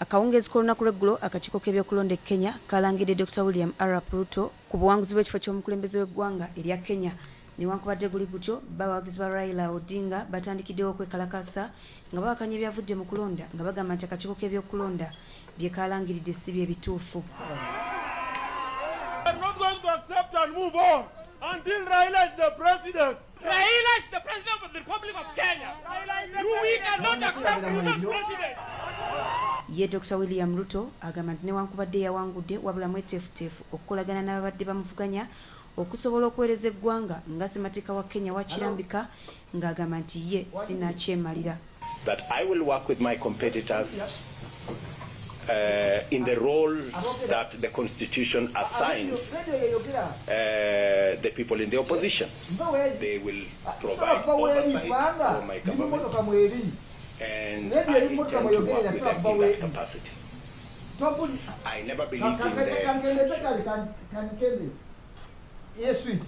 Akawungezi k'olunaku lw'eggulo akakiiko k'ebyokulonda e Kenya kalangidde Dr. William Arap Ruto ku buwanguzi bw'ekifo ky'omukulembeze w'eggwanga erya Kenya. Newankubadde guli gutyo bawagizi ba Raila Odinga batandikiddewo okwekalakasa nga bawakanya ebyavudde mu kulonda nga bagamba nti akakiiko k'ebyokulonda bye kalangiridde si bye bituufu. Until Raila is the president. Raila is the president of the Republic of Kenya. We cannot accept Ruto as president. Ye Dr. William Ruto agamba nti newankubadde yawangudde wabula mweteefuteefu okukolagana n'ababadde bamuvuganya okusobola okuweereza eggwanga nga ssemateeka wa Kenya wakirambika ng'agamba nti ye sinakyemalira. That I will work with my competitors in the role that the Constitution assigns the people in the opposition. They will provide oversight for my government, and I intend to work with them in that capacity. I never believed in the... Yes, sweet.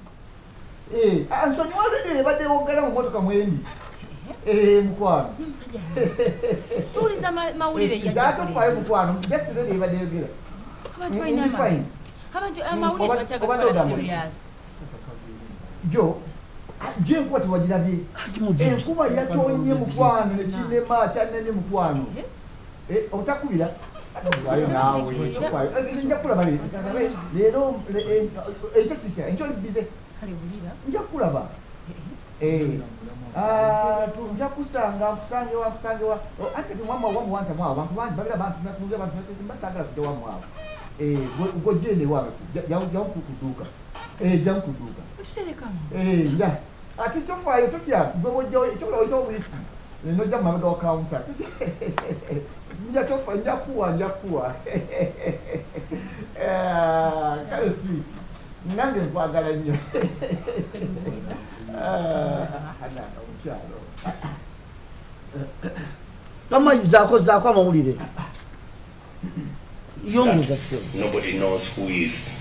And so you already but they won't get on what come in. Mkwano. Tuliza mawulire ya. That five mkwano. Just ready but they get. Abantu baina mawulire. Abantu mawulire bachaga kwa serious. Jo. Je nkwati wajirabi. Kuba yatonye mkwano ne kinema chanene mkwano. Otakubira. Ayo nawe. Njakula bali. Lero ekyo encho bize. Kale bulira. Njakula ba. Tunja kusanga kusangewa ate mwamba wanta mwa abantu babira abantu natunga abantu basanga kuja wamwa gojene wawe kuduka jankuduka tuteleka ya atutofayo tutya gobojo ekyo wisi no jama ndo counter njakuwa kale sweet nange kwagala nnyo kama zako mawulire Nobody knows who is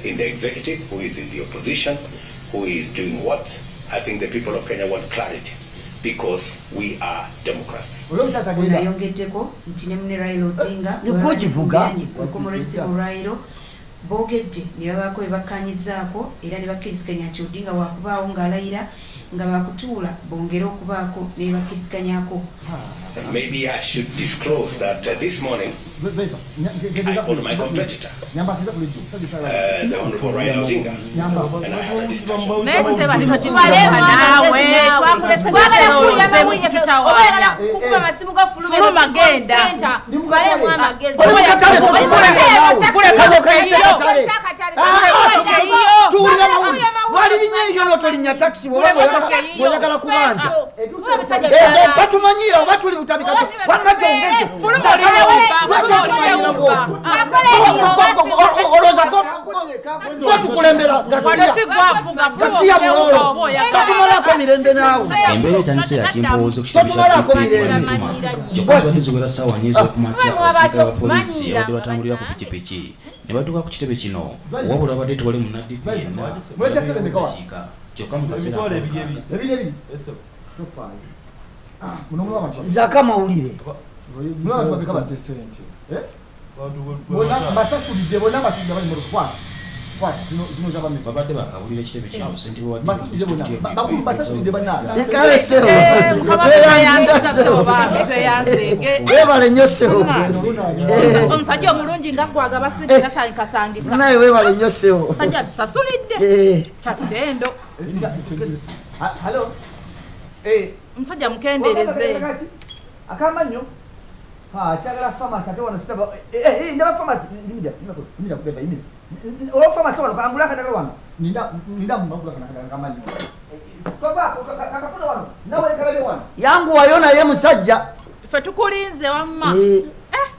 in the executive, who is in the opposition, who is doing what. I think the people of Kenya want clarity because we are democrats. Unayongeddeko nti ne munne Raila Odinga okumulesi mu Raila bogedde ne babaako bye bakkanyizaako era ne bakkiriziganya nti Odinga waakubaawo ng'alayira nga baakutuula bongere okubaako ne bakkiriziganyako. Maybe I should disclose that this morning I called my competitor, the Honorable Raila Odinga, and I had a discussion. Patumanyira obatuli butabikatu wamajongeze Embeera etandise ya kimpowoozo ku kitabo kya Ntuma kyokka zibadde ziwera ssaawa nnya ez'okumakya abasirikale ba poliisi abadde batambulira ku pikipiki ne badduka ku kitebe kino wabula abadde tewali munnaddipi yenna kiika kyokka mu kaseera zaka mawulire babadde bakabulira ekitebe kino ssentebe wa webale nnyo sewo omusajja omulungi nga gwaga basindika sandika naye webale nnyo sewo omusajja tusasulidde kyatendo omusajja mukendeereze akamanyo kyagala famasi ate wano sitaba ndaba famasi nimida kubeba imira olwo famasi wano kangula akadagala wano ninda mumagula kamanyo kakafuna wano nawe kalabe wano yanguwayo naye musajja ffe tukulinze wamma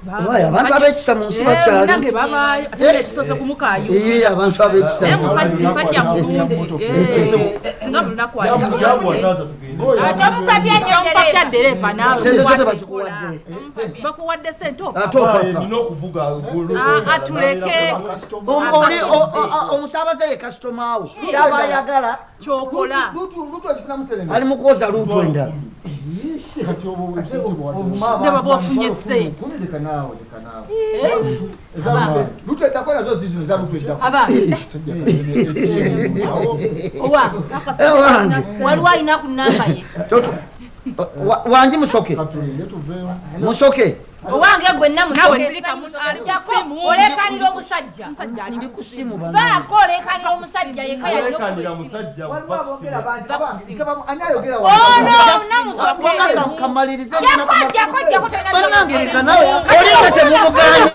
Baya abantu abekisa mu nsi bakyali. Nange babayo ate kisose kumukaayo. Abantu abekisa. Musajja mulungi. Singa lunaku ali. Ate mupapya dereva nawe. Sente zote bazikuwadde. Bakuwadde sente Ate papa. Atuleke. Omusaabaze ye customer wo. Kyaba ayagala. Kyokola. Ali mu kwoza lutu endala. Ne baba ofunye sente. Aba. Owa. Waliwo alina ku nnamba ye. Wangi musoke. Musoke. Owange gwe nawe sirika alijako olekanira omusajja. Ndi ku simu bana. Baako olekanira omusajja yeka yalina Kamaliriza. Jako Banange leka nawe. Olinga temumuganye.